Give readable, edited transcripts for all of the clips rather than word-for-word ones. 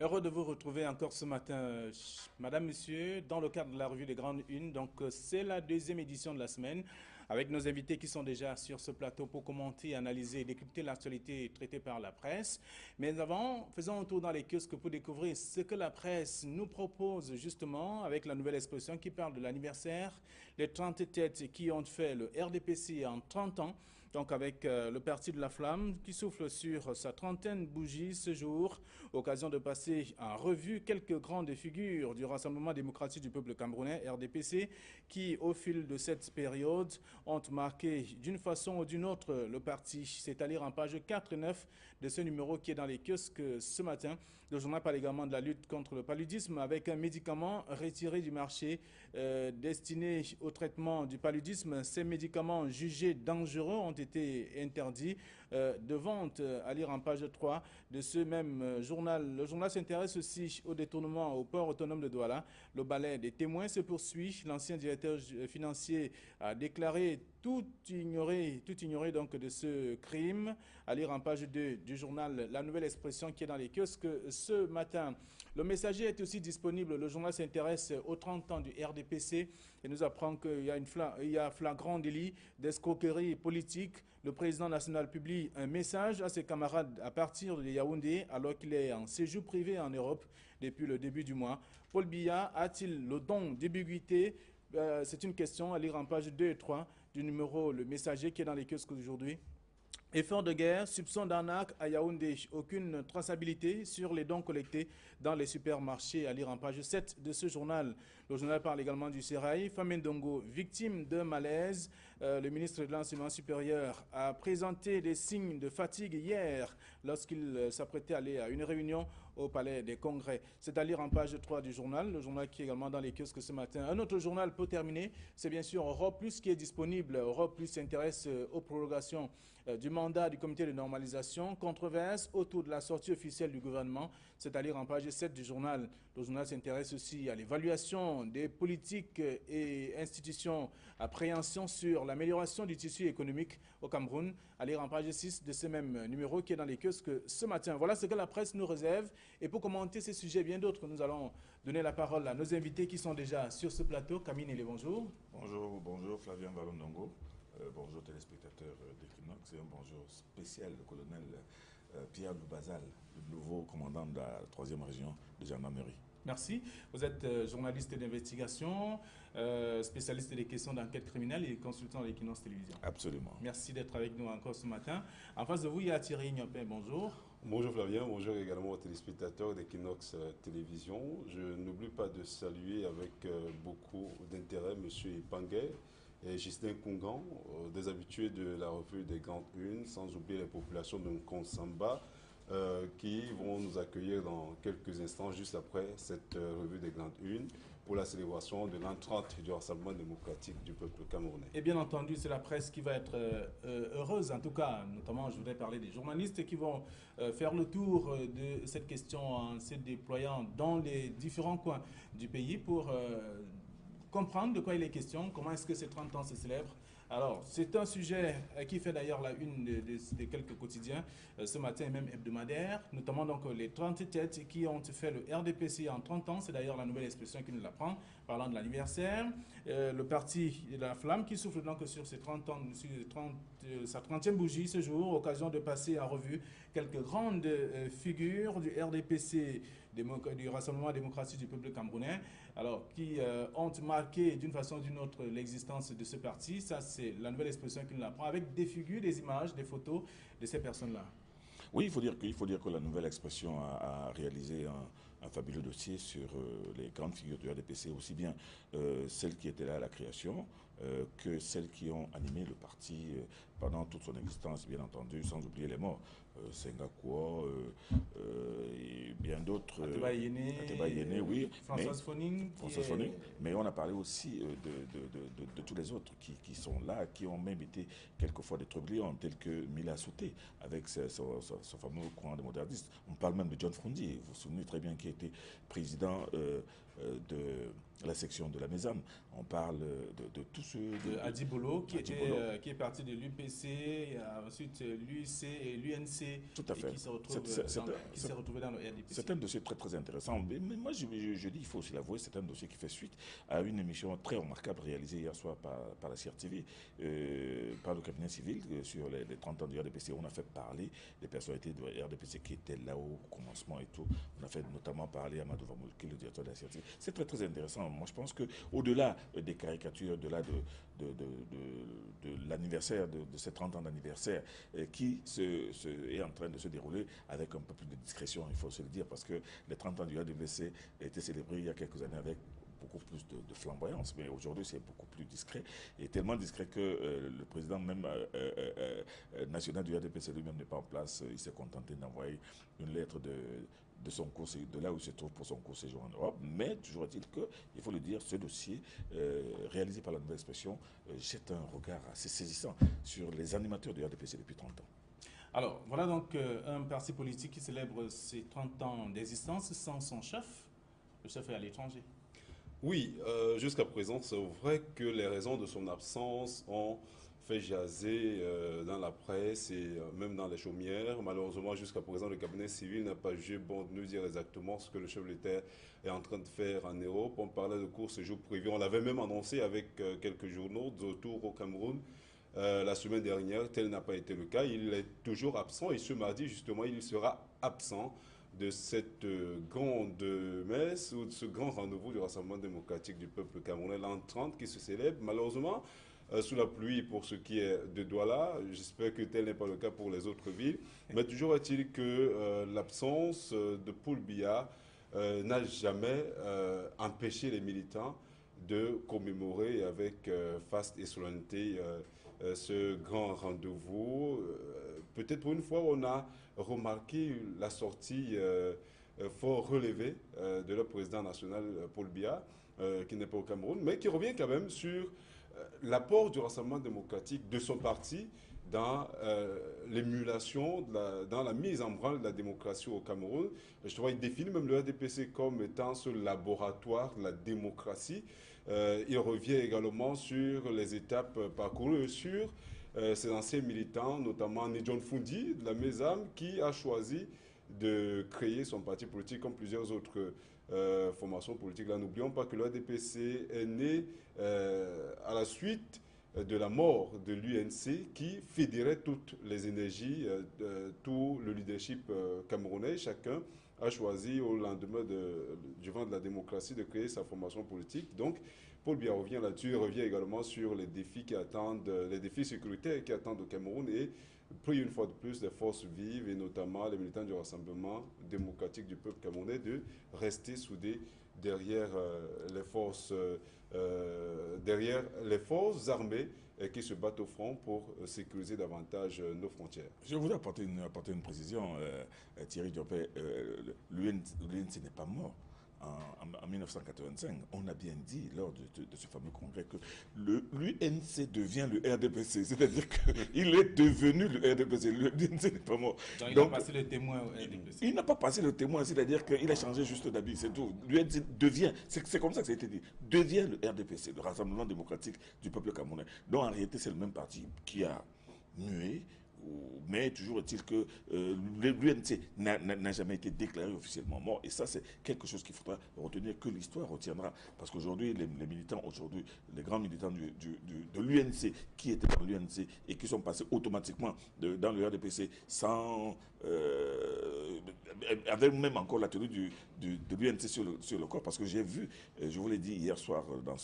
Heureux de vous retrouver encore ce matin, Madame, Monsieur, dans le cadre de la revue des Grandes Unes. Donc, c'est la deuxième édition de la semaine, avec nos invités qui sont déjà sur ce plateau pour commenter, analyser et décrypter l'actualité traitée par la presse. Mais avant, faisons un tour dans les kiosques pour découvrir ce que la presse nous propose justement avec la nouvelle exposition qui parle de l'anniversaire, les 30 têtes qui ont fait le RDPC en 30 ans. Donc avec le Parti de la Flamme qui souffle sur sa trentaine de bougies ce jour, occasion de passer en revue quelques grandes figures du Rassemblement démocratique du peuple camerounais, RDPC, qui au fil de cette période ont marqué d'une façon ou d'une autre le parti. C'est à lire en page 4 et 9 de ce numéro qui est dans les kiosques ce matin. Le journal parle également de la lutte contre le paludisme avec un médicament retiré du marché destiné au traitement du paludisme. Ces médicaments jugés dangereux ont été interdits de vente à lire en page 3 de ce même journal. Le journal s'intéresse aussi au détournement au port autonome de Douala. Le balai des témoins se poursuit. L'ancien directeur financier a déclaré tout ignorer donc de ce crime. À lire en page 2 du journal La Nouvelle Expression qui est dans les kiosques ce matin. Le Messager est aussi disponible. Le journal s'intéresse aux 30 ans du RDPC et nous apprend qu'il y a flagrant délit d'escroquerie politique. Le président national publie un message à ses camarades à partir de Yaoundé alors qu'il est en séjour privé en Europe depuis le début du mois. Paul Biya a-t-il le don d'ambiguïté? C'est une question à lire en page 2 et 3 du numéro Le Messager qui est dans les kiosques aujourd'hui. Effort de guerre, soupçon d'arnaque à Yaoundé, aucune traçabilité sur les dons collectés dans les supermarchés, à lire en page 7 de ce journal. Le journal parle également du Sérail. Famine Dongo, victime d'un malaise. Le ministre de l'Enseignement supérieur a présenté des signes de fatigue hier lorsqu'il s'apprêtait à aller à une réunion au Palais des Congrès. C'est à lire en page 3 du journal, le journal qui est également dans les kiosques ce matin. Un autre journal pour terminer, c'est bien sûr Europe Plus qui est disponible. Europe Plus s'intéresse aux prolongations du mandat du comité de normalisation, controverse autour de la sortie officielle du gouvernement, c'est à lire en page 7 du journal. Le journal s'intéresse aussi à l'évaluation des politiques et institutions à préhension sur l'amélioration du tissu économique au Cameroun, à lire en page 6 de ce même numéro qui est dans les kiosques ce matin. Voilà ce que la presse nous réserve. Et pour commenter ces sujets et bien d'autres, nous allons donner la parole à nos invités qui sont déjà sur ce plateau. Camille Nélé, bonjour. Bonjour Flavien Ballon-Dongo. Bonjour téléspectateurs d'Equinox et un bonjour spécial le colonel Pierre Loubazal, le nouveau commandant de la 3e région de gendarmerie. Merci. Vous êtes journaliste d'investigation, spécialiste des questions d'enquête criminelle et consultant à l'Equinox Télévision. Absolument. Merci d'être avec nous encore ce matin. En face de vous, il y a Thierry Ignopin. Bonjour. Bonjour Flavien, bonjour également aux téléspectateurs d'Equinox Télévision. Je n'oublie pas de saluer avec beaucoup d'intérêt M. Ipanguet et Justin Kungan, des habitués de la revue des Grandes Unes, sans oublier les populations de Nkonsamba, qui vont nous accueillir dans quelques instants, juste après cette revue des Grandes Unes, pour la célébration de l'an 30 du Rassemblement démocratique du peuple camerounais. Et bien entendu, c'est la presse qui va être heureuse, en tout cas, notamment je voudrais parler des journalistes qui vont faire le tour de cette question en se déployant dans les différents coins du pays pour comprendre de quoi il est question, comment est-ce que ces 30 ans se célèbrent. Alors, c'est un sujet qui fait d'ailleurs la une de quelques quotidiens ce matin et même hebdomadaires, notamment donc les 30 têtes qui ont fait le RDPC en 30 ans. C'est d'ailleurs la nouvelle expression qui nous l'apprend, parlant de l'anniversaire. Le parti de la Flamme qui souffle donc sur ses 30 ans, sur sa 30e bougie ce jour, occasion de passer en revue quelques grandes figures du RDPC, du Rassemblement démocratique du peuple camerounais, alors qui ont marqué d'une façon ou d'une autre l'existence de ce parti. Ça, c'est la nouvelle expression qui nous l'apprend, avec des figures, des images, des photos de ces personnes-là. Oui, il faut dire que la nouvelle expression a réalisé un fabuleux dossier sur les grandes figures du RDPC, aussi bien celles qui étaient là à la création que celles qui ont animé le parti pendant toute son existence, bien entendu, sans oublier les morts. Senghor Kouo et bien d'autres. Ateba Yéné, oui. Françoise Foning. Mais on a parlé aussi de tous les autres qui sont là, qui ont même été quelquefois des trublions, tels que Mila Souté, avec ce fameux courant des modernistes. On parle même de John Frondi, vous vous souvenez très bien, qui était président de la section de la Mézane. On parle de tous ceux... De Adi Bolo, qui est parti de l'UPC, ensuite l'UIC et l'UNC, tout à fait. Qui s'est retrouvé dans le RDPC. C'est un dossier très très intéressant. Mais moi, je dis, il faut aussi l'avouer, c'est un dossier qui fait suite à une émission très remarquable réalisée hier soir par la CRTV, par le cabinet civil, sur les 30 ans du RDPC. On a fait parler des personnalités du RDPC qui étaient là au commencement et tout. On a fait notamment parler à Amadou Vamoul, qui est le directeur de la CRTV. C'est très très intéressant. Moi, je pense qu'au-delà des caricatures, au-delà de l'anniversaire, de ces 30 ans d'anniversaire, qui est en train de se dérouler avec un peu plus de discrétion, il faut se le dire, parce que les 30 ans du RDPC étaient célébrés il y a quelques années avec beaucoup plus de flamboyance, mais aujourd'hui c'est beaucoup plus discret, et tellement discret que le président même national du RDPC lui-même n'est pas en place. Il s'est contenté d'envoyer une lettre de son cours, de là où il se trouve pour son court séjour en Europe. Mais toujours est-il que, il faut le dire, ce dossier réalisé par la Nouvelle Expression jette un regard assez saisissant sur les animateurs du RDPC depuis 30 ans. Alors, voilà donc un parti politique qui célèbre ses 30 ans d'existence sans son chef. Le chef est à l'étranger. Oui, jusqu'à présent, c'est vrai que les raisons de son absence ont fait jaser dans la presse et même dans les chaumières. Malheureusement, jusqu'à présent, le cabinet civil n'a pas jugé bon de nous dire exactement ce que le chef de l'État est en train de faire en Europe. On parlait de court séjour prévu. On l'avait même annoncé avec quelques journaux de retour au Cameroun la semaine dernière. Tel n'a pas été le cas. Il est toujours absent et ce mardi, justement, il sera absent de cette grande messe ou de ce grand rendez-vous du Rassemblement démocratique du peuple camerounais, l'an 30 qui se célèbre. Malheureusement, sous la pluie pour ce qui est de Douala. J'espère que tel n'est pas le cas pour les autres villes. Mais toujours est-il que l'absence de Paul Biya n'a jamais empêché les militants de commémorer avec faste et solennité ce grand rendez-vous. Peut-être pour une fois, on a remarqué la sortie fort relevée de leur président national, Paul Biya, qui n'est pas au Cameroun, mais qui revient quand même sur l'apport du Rassemblement démocratique, de son parti, dans l'émulation, dans la mise en branle de la démocratie au Cameroun. Je vois, il définit même le RDPC comme étant ce laboratoire de la démocratie. Il revient également sur les étapes parcourues, sur ses anciens militants, notamment Nidjon Fundi de la Mézane, qui a choisi de créer son parti politique comme plusieurs autres formations politiques. Là, n'oublions pas que le RDPC est né à la suite de la mort de l'UNC qui fédérait toutes les énergies, tout le leadership camerounais. Chacun a choisi au lendemain du vent de la démocratie de créer sa formation politique. Donc, Paul Biya revient là-dessus, il revient également sur les défis qui attendent, les défis sécuritaires qui attendent au Cameroun et prie une fois de plus les forces vives et notamment les militants du Rassemblement démocratique du peuple camerounais de rester soudés derrière derrière les forces armées qui se battent au front pour sécuriser davantage nos frontières. Je voudrais apporter une précision, Thierry Diopé. L'UNC n'est pas mort. En 1985, on a bien dit lors de ce fameux congrès que l'UNC devient le RDPC, c'est-à-dire qu'il est devenu le RDPC, l'UNC n'est pas mort. Donc il a passé le témoin au RDPC. Il n'a pas passé le témoin, c'est-à-dire qu'il a changé juste d'habit, c'est tout. L'UNC devient, c'est comme ça que ça a été dit, devient le RDPC, le Rassemblement démocratique du peuple camerounais. Donc en réalité, c'est le même parti qui a mué. Mais toujours est-il que l'UNC n'a jamais été déclaré officiellement mort. Et ça, c'est quelque chose qu'il faudra retenir, que l'histoire retiendra. Parce qu'aujourd'hui, les militants, les grands militants de l'UNC, qui étaient dans l'UNC et qui sont passés automatiquement dans le RDPC sans... avec même encore la tenue de l'UNC sur le corps. Parce que j'ai vu, je vous l'ai dit hier soir dans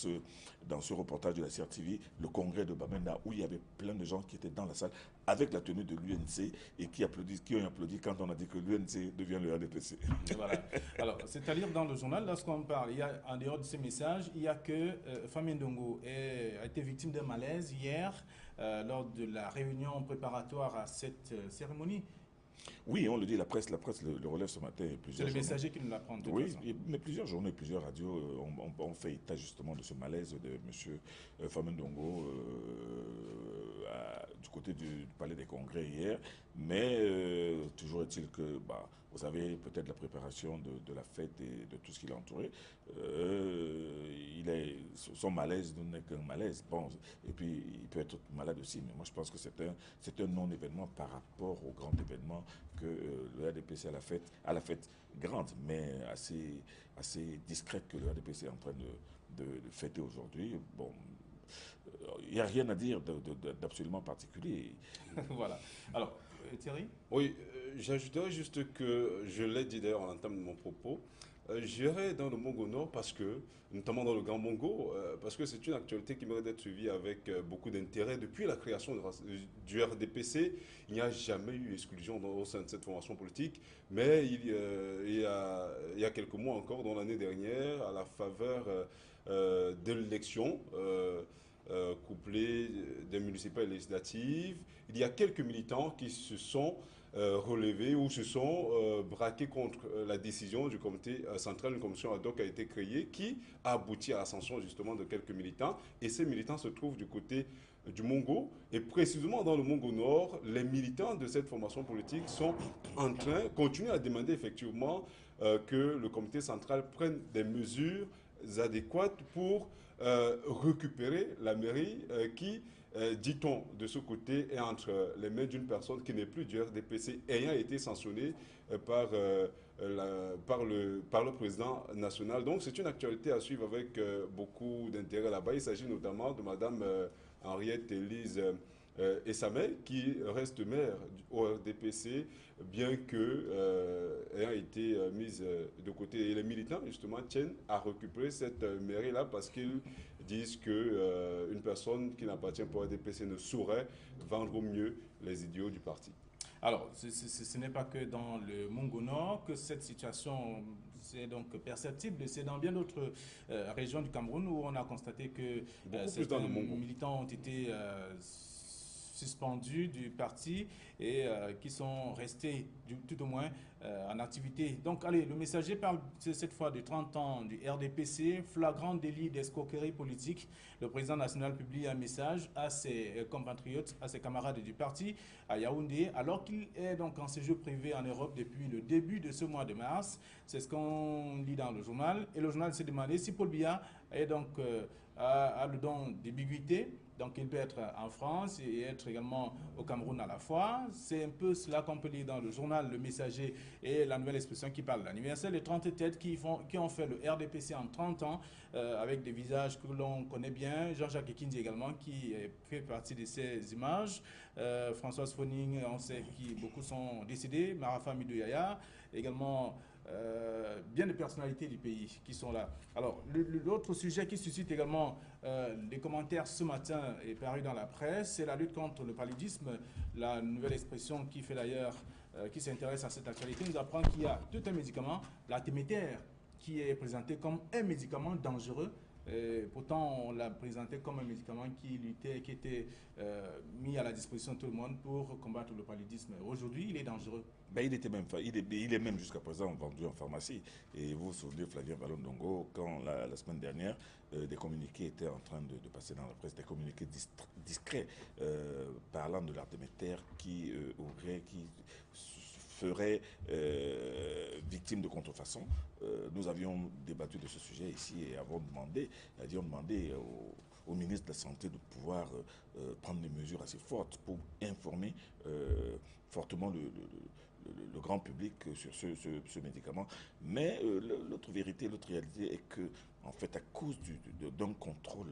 ce reportage de la CRTV, le congrès de Bamenda, où il y avait plein de gens qui étaient dans la salle avec la tenue de l'UNC et qui ont applaudi quand on a dit que l'UNC devient le RDPC. Voilà. Alors, c'est-à-dire dans le journal, lorsqu'on parle, en dehors de ces messages, il y a que Famien Ndongo a été victime d'un malaise hier lors de la réunion préparatoire à cette cérémonie. Oui, on le dit, la presse le relève ce matin. C'est le messager qui nous l'apprend. Oui, mais plusieurs journaux, plusieurs radios ont fait état justement de ce malaise de M. Famien Ndongo côté du Palais des Congrès hier, mais toujours est-il que, bah, vous savez, peut-être la préparation de la fête et de tout ce qui l'a entouré, son malaise n'est qu'un malaise. Bon, et puis, il peut être malade aussi, mais moi, je pense que c'est un non-événement par rapport au grand événement que le RDPC à la fête grande, mais assez discrète que le RDPC est en train de fêter aujourd'hui. Bon, il n'y a rien à dire d'absolument particulier. Voilà. Alors, Thierry? Oui, j'ajouterais juste que, je l'ai dit d'ailleurs en entame de mon propos, j'irai dans le Mongo Nord parce que, notamment dans le Grand Mongo, parce que c'est une actualité qui mérite d'être suivie avec beaucoup d'intérêt. Depuis la création du RDPC, il n'y a jamais eu exclusion au sein de cette formation politique, mais il y a quelques mois encore, dans l'année dernière, à la faveur de l'élection, couplée des municipales et législatives, il y a quelques militants qui se sont relevés ou se sont braqués contre la décision du comité central. Une commission ad hoc a été créée qui a abouti à l'ascension justement de quelques militants. Et ces militants se trouvent du côté du Mongo. Et précisément dans le Mongo Nord, les militants de cette formation politique sont continuent à demander effectivement que le comité central prenne des mesures adéquates pour récupérer la mairie qui, dit-on, de ce côté, est entre les mains d'une personne qui n'est plus du RDPC, ayant été sanctionnée par le président national. Donc c'est une actualité à suivre avec beaucoup d'intérêt là-bas. Il s'agit notamment de Madame Henriette Élise Essamé, qui reste maire au RDPC, bien que ayant été mise de côté. Et les militants, justement, tiennent à récupérer cette mairie-là parce qu'ils disent que une personne qui n'appartient pas au RDPC ne saurait vendre au mieux les idéaux du parti. Alors, ce n'est pas que dans le Mongo Nord que cette situation c'est donc perceptible. C'est dans bien d'autres régions du Cameroun où on a constaté que certains militants ont été suspendus du parti et qui sont restés tout au moins en activité. Donc allez, le messager parle cette fois de 30 ans du RDPC, flagrant délit d'escroquerie politique. Le président national publie un message à ses compatriotes, à ses camarades du parti à Yaoundé, alors qu'il est donc en séjour privé en Europe depuis le début de ce mois de mars. C'est ce qu'on lit dans le journal. Et le journal s'est demandé si Paul Biya est donc a le don d'ambiguïté. Donc il peut être en France et être également au Cameroun à la fois. C'est un peu cela qu'on peut lire dans le journal Le Messager et la Nouvelle Expression qui parle de l'anniversaire des 30 têtes qui ont fait le RDPC en 30 ans avec des visages que l'on connaît bien. Jean-Jacques Ekindi également qui fait partie de ces images. Françoise Foning, on sait qui beaucoup sont décédés. Marafa Midou-Yaya également. Bien de personnalités du pays qui sont là. Alors, l'autre sujet qui suscite également des commentaires ce matin est paru dans la presse, c'est la lutte contre le paludisme, la nouvelle expression qui fait d'ailleurs, qui s'intéresse à cette actualité, nous apprend qu'il y a tout un médicament, la Téméter, qui est présenté comme un médicament dangereux. Pourtant, on l'a présenté comme un médicament qui était mis à la disposition de tout le monde pour combattre le paludisme. Aujourd'hui, il est dangereux. Ben, il est même jusqu'à présent vendu en pharmacie. Et vous vous souvenez, Flavien Vallon-Dongo, quand la semaine dernière, des communiqués étaient en train de passer dans la presse, des communiqués discrets parlant de l'artéméter qui ferait victime de contrefaçon. Nous avions débattu de ce sujet ici et avions demandé au ministre de la Santé de pouvoir prendre des mesures assez fortes pour informer fortement le grand public sur ce médicament. Mais l'autre vérité, l'autre réalité est que, en fait, à cause d'un contrôle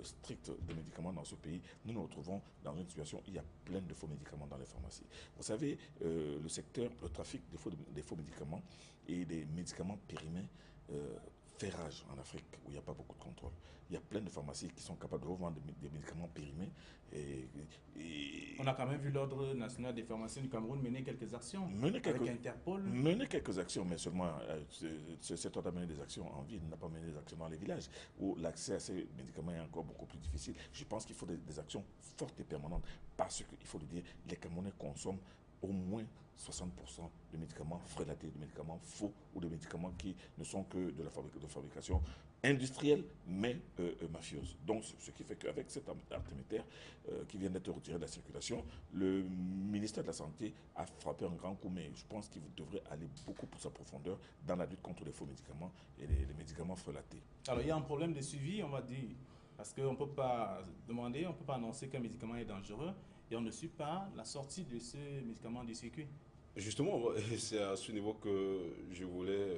strict des médicaments dans ce pays, nous nous retrouvons dans une situation où il y a plein de faux médicaments dans les pharmacies. Vous savez, le trafic des faux médicaments et des médicaments périmés fait rage en Afrique, où il n'y a pas beaucoup de contrôle. Il y a plein de pharmacies qui sont capables de revendre des médicaments périmés. On a quand même vu l'Ordre national des pharmaciens du Cameroun mener quelques actions avec Interpol. Mener quelques actions, mais seulement cet ordre a mené des actions en ville, n'a pas mené des actions dans les villages, où l'accès à ces médicaments est encore beaucoup plus difficile. Je pense qu'il faut des actions fortes et permanentes, parce qu'il faut le dire, les Camerounais consomment au moins 60% de médicaments frelatés, de médicaments faux ou de médicaments qui ne sont que de la fabrication industrielle mais mafieuse. Donc ce qui fait qu'avec cet artéméter qui vient d'être retiré de la circulation, le ministère de la Santé a frappé un grand coup, mais je pense qu'il devrait aller beaucoup plus en profondeur dans la lutte contre les faux médicaments et les médicaments frelatés. Alors il y a un problème de suivi, on va dire, parce qu'on ne peut pas demander, on ne peut pas annoncer qu'un médicament est dangereux et on ne suit pas la sortie de ce médicament du circuit. Justement, c'est à ce niveau que je voulais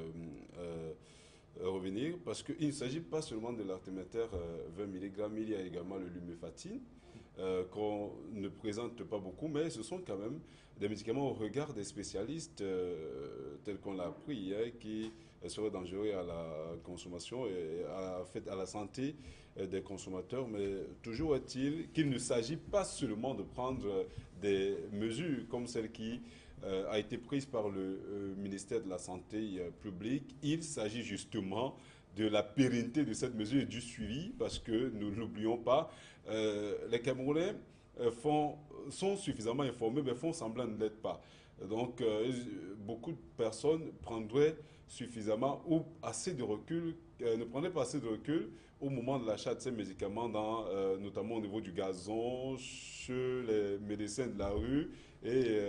revenir, parce qu'il ne s'agit pas seulement de l'artéméter 20 mg, il y a également le lumefantrine qu'on ne présente pas beaucoup, mais ce sont quand même des médicaments au regard des spécialistes tels qu'on l'a appris, qui seraient dangereux à la consommation et à la santé des consommateurs. Mais toujours est-il qu'il ne s'agit pas seulement de prendre des mesures comme celles qui a été prise par le ministère de la Santé publique. Il s'agit justement de la pérennité de cette mesure et du suivi, parce que nous ne l'oublions pas, les Camerounais sont suffisamment informés, mais font semblant de ne l'être pas. Donc, beaucoup de personnes prendraient suffisamment ou assez de recul, ne prendraient pas assez de recul au moment de l'achat de ces médicaments, notamment au niveau du gazon, chez les médecins de la rue et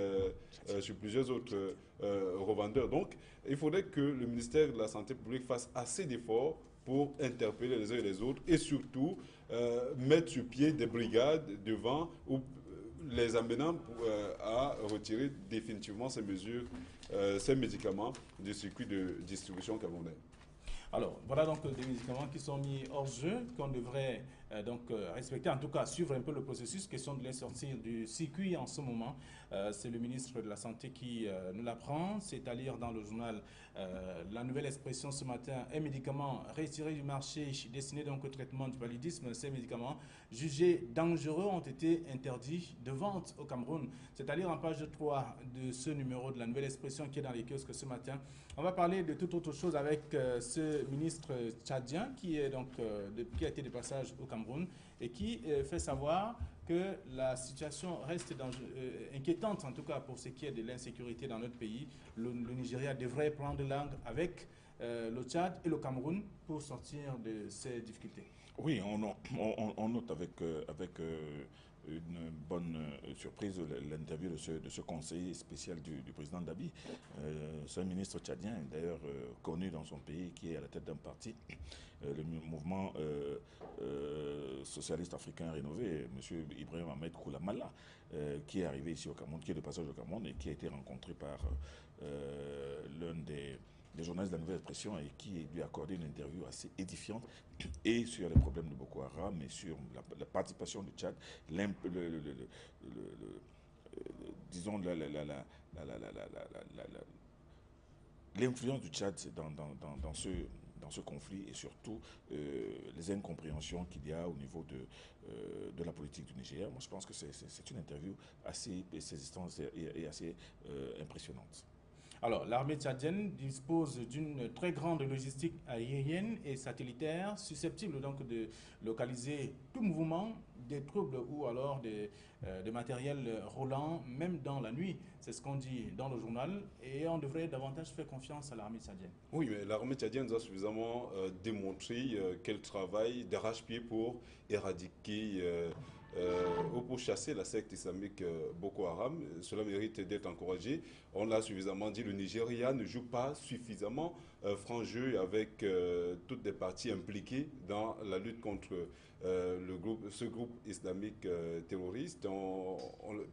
sur plusieurs autres revendeurs. Donc, il faudrait que le ministère de la Santé publique fasse assez d'efforts pour interpeller les uns et les autres et surtout mettre sur pied des brigades devant ou les amenant à retirer définitivement ces mesures, ces médicaments du circuit de distribution camerounais. Alors, voilà donc des médicaments qui sont mis hors jeu, qu'on devrait respecter, en tout cas suivre un peu le processus, question de les sortir du circuit en ce moment. C'est le ministre de la Santé qui nous l'apprend, c'est à lire dans le journal La Nouvelle Expression ce matin, un médicament retiré du marché destiné donc au traitement du paludisme. Ces médicaments jugés dangereux ont été interdits de vente au Cameroun. C'est à lire en page 3 de ce numéro de La Nouvelle Expression qui est dans les kiosques ce matin. On va parler de toute autre chose avec ce ministre tchadien qui a été de passage au Cameroun et qui fait savoir que la situation reste inquiétante, en tout cas pour ce qui est de l'insécurité dans notre pays. Le Nigeria devrait prendre langue avec le Tchad et le Cameroun pour sortir de ces difficultés. Oui, on note avec une bonne surprise l'interview de ce conseiller spécial du président Dabi. C'est un ministre tchadien, d'ailleurs connu dans son pays, qui est à la tête d'un parti, le mouvement socialiste africain rénové, M. Ibrahim Ahmed Koulamala, qui est arrivé ici au Cameroun, qui est de passage au Cameroun et qui a été rencontré par l'un des journalistes de la Nouvelle Expression et qui lui a accordé une interview assez édifiante et sur les problèmes de Boko Haram et sur la participation du Tchad, disons l'influence du Tchad dans ce conflit et surtout les incompréhensions qu'il y a au niveau de la politique du Nigeria. Moi, je pense que c'est une interview assez saisissante et assez impressionnante. Alors, l'armée tchadienne dispose d'une très grande logistique aérienne et satellitaire susceptible donc de localiser tout mouvement des troubles ou alors des matériels roulants, même dans la nuit. C'est ce qu'on dit dans le journal et on devrait davantage faire confiance à l'armée tchadienne. Oui, mais l'armée tchadienne nous a suffisamment démontré qu'elle travaille d'arrache-pied pour éradiquer ou pour chasser la secte islamique Boko Haram. Cela mérite d'être encouragé. On l'a suffisamment dit, le Nigeria ne joue pas suffisamment franc jeu avec toutes les parties impliquées dans la lutte contre ce groupe islamique terroriste.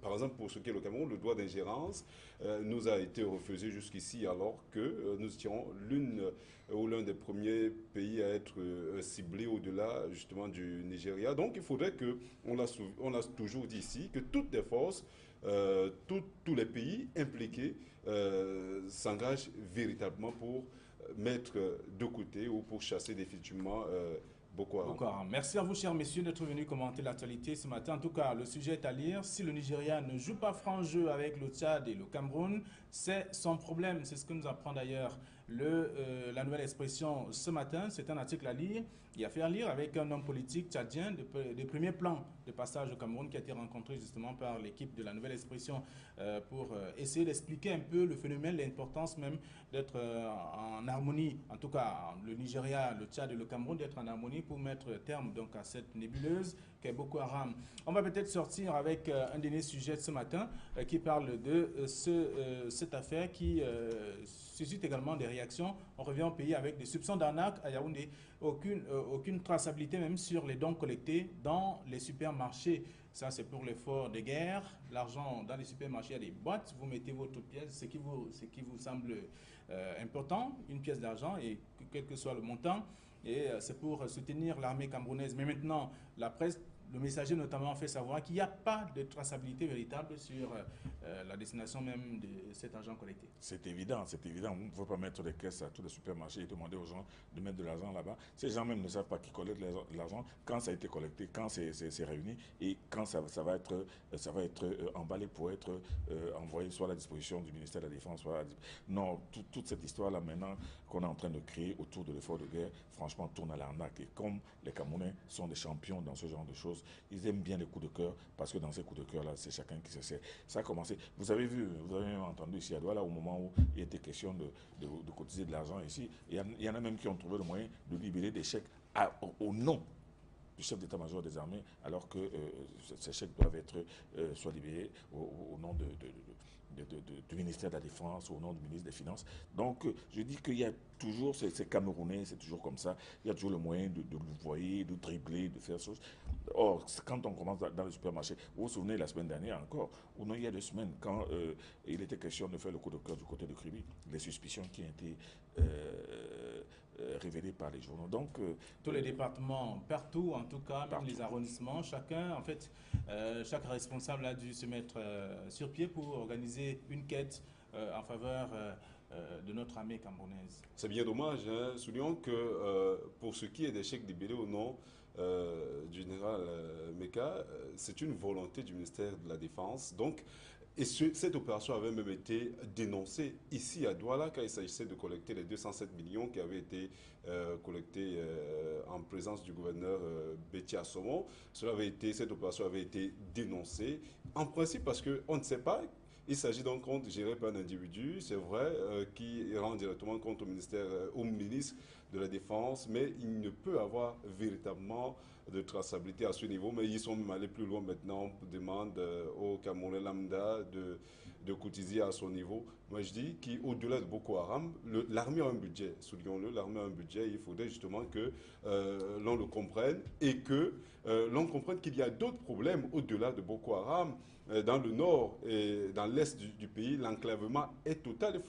Par exemple, pour ce qui est le Cameroun, le droit d'ingérence nous a été refusé jusqu'ici, alors que nous étions l'un des premiers pays à être ciblés au-delà justement du Nigeria. Donc il faudrait que, on l'a toujours dit ici, que toutes les forces, tous les pays impliqués s'engagent véritablement pour mettre de côté ou pour chasser définitivement Boko Haram. Merci à vous, chers messieurs, d'être venus commenter l'actualité ce matin. En tout cas, le sujet est à lire. Si le Nigeria ne joue pas franc jeu avec le Tchad et le Cameroun, c'est son problème. C'est ce que nous apprend d'ailleurs la Nouvelle Expression ce matin. C'est un article à lire Il y a faire lire avec un homme politique tchadien de premier plan de passage au Cameroun qui a été rencontré justement par l'équipe de la Nouvelle Expression pour essayer d'expliquer un peu le phénomène, l'importance même d'être en harmonie, en tout cas le Nigeria, le Tchad et le Cameroun, d'être en harmonie pour mettre terme donc à cette nébuleuse qu'est Boko Haram. On va peut-être sortir avec un dernier sujet de ce matin qui parle de cette affaire qui suscite également des réactions. On revient au pays avec des soupçons d'arnaque à Yaoundé. Aucune traçabilité même sur les dons collectés dans les supermarchés. Ça, c'est pour l'effort de guerre. L'argent dans les supermarchés, il y a des boîtes. Vous mettez votre pièce, ce qui vous semble important, une pièce d'argent, et quel que soit le montant. Et c'est pour soutenir l'armée camerounaise. Mais maintenant, la presse, le messager notamment fait savoir qu'il n'y a pas de traçabilité véritable sur la destination même de cet argent collecté. C'est évident, c'est évident. On ne peut pas mettre des caisses à tous les supermarchés et demander aux gens de mettre de l'argent là-bas. Ces gens même ne savent pas qui collecte l'argent, quand ça a été collecté, quand c'est réuni et quand ça va être emballé pour être envoyé soit à la disposition du ministère de la Défense, soit à la... Non, toute cette histoire-là maintenant qu'on est en train de créer autour de l'effort de guerre, franchement, tourne à l'arnaque. Et comme les Camerounais sont des champions dans ce genre de choses, ils aiment bien les coups de cœur parce que dans ces coups de cœur-là, c'est chacun qui se sait. Ça a commencé. Vous avez même entendu ici à Douala, au moment où il était question de cotiser de l'argent ici, il y en a même qui ont trouvé le moyen de libérer des chèques au nom du chef d'état-major des armées, alors que ces chèques doivent être soit libérés au nom du ministère de la Défense, au nom du ministre des Finances. Donc, je dis qu'il y a toujours, c'est Camerounais, c'est toujours comme ça, il y a toujours le moyen de louvoyer, de dribbler, de faire choses. Or, quand on commence dans le supermarché, vous vous souvenez la semaine dernière encore, ou non, il y a 2 semaines, quand il était question de faire le coup de cœur du côté de Kribi, les suspicions qui ont été révélées par les journaux. Donc, tous les départements, partout en tout cas, même les arrondissements, chacun, en fait, chaque responsable a dû se mettre sur pied pour organiser une quête en faveur de notre armée camerounaise. C'est bien dommage, hein. Soulignons que pour ce qui est des chèques libérés au nom du général Meka, c'est une volonté du ministère de la Défense. Donc, cette opération avait même été dénoncée ici à Douala quand il s'agissait de collecter les 207 millions qui avaient été collectés en présence du gouverneur Betty Assomon. Cette opération avait été dénoncée en principe parce qu'on ne sait pas. Il s'agit d'un compte géré par un individu, c'est vrai, qui rend directement compte au ministre de la Défense, mais il ne peut avoir véritablement de traçabilité à ce niveau. Mais ils sont même allés plus loin maintenant, on demande au Camerounais lambda de cotiser à son niveau. Moi je dis qu'au-delà de Boko Haram, l'armée a un budget, soulignons-le, l'armée a un budget, il faudrait justement que l'on le comprenne et que l'on comprenne qu'il y a d'autres problèmes au-delà de Boko Haram. Dans le nord et dans l'est du pays, l'enclavement est total.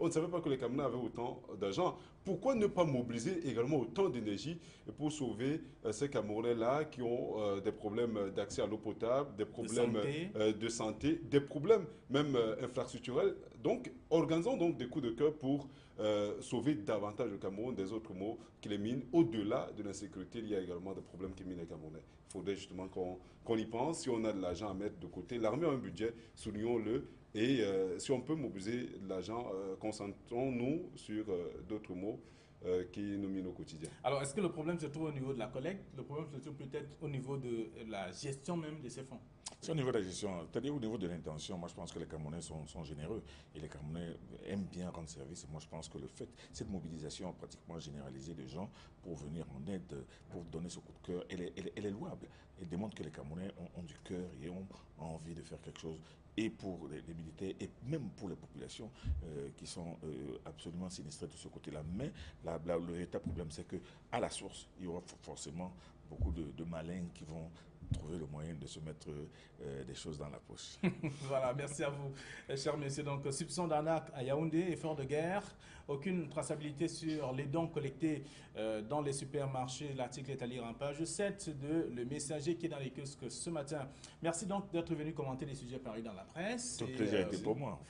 On ne savait pas que les Camerounais avaient autant d'argent. Pourquoi ne pas mobiliser également autant d'énergie pour sauver ces Camerounais-là qui ont des problèmes d'accès à l'eau potable, des problèmes de santé, des problèmes même infrastructurels. Donc, organisons donc des coups de cœur pour sauver davantage le Cameroun des autres maux qui les minent. Au-delà de l'insécurité, il y a également des problèmes qui minent les Camerounais. Il faudrait justement qu'on y pense. Si on a de l'argent à mettre de côté, l'armée a un budget, soulignons-le. Et si on peut mobiliser de l'argent, concentrons-nous sur d'autres mots qui nous minent au quotidien. Alors, est-ce que le problème se trouve au niveau de la collecte? Le problème se trouve peut-être au niveau de la gestion même de ces fonds? C'est au niveau de la gestion, c'est-à-dire au niveau de l'intention. Moi, je pense que les Camerounais sont généreux et les Camerounais aiment bien rendre service. Moi, je pense que le fait, cette mobilisation pratiquement généralisée de gens pour venir en aide, pour donner ce coup de cœur, elle est louable. Elle démontre que les Camerounais ont du cœur et ont envie de faire quelque chose. Et pour les militaires et même pour les populations qui sont absolument sinistrées de ce côté-là. Mais le véritable problème, c'est qu'à la source, il y aura forcément beaucoup de malins qui vont trouver le moyen de se mettre des choses dans la poche. Voilà, merci à vous, chers messieurs. Donc, soupçon d'arnaque à Yaoundé, effort de guerre, aucune traçabilité sur les dons collectés dans les supermarchés. L'article est à lire en page 7 de Le Messager qui est dans les kiosques ce matin. Merci donc d'être venu commenter les sujets parus dans la presse. Tout plaisir était pour moi.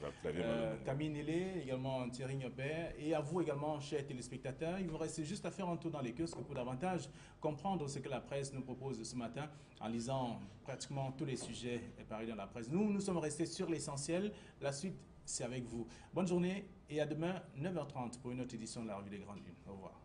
Camille Nélé, également Thierry Niopé, et à vous également, chers téléspectateurs. Il vous reste juste à faire un tour dans les kiosques pour davantage comprendre ce que la presse nous propose ce matin en lisant pratiquement tous les sujets parus dans la presse. Nous sommes restés sur l'essentiel. La suite, c'est avec vous. Bonne journée et à demain, 9h30 pour une autre édition de la Revue des Grandes Lunes. Au revoir.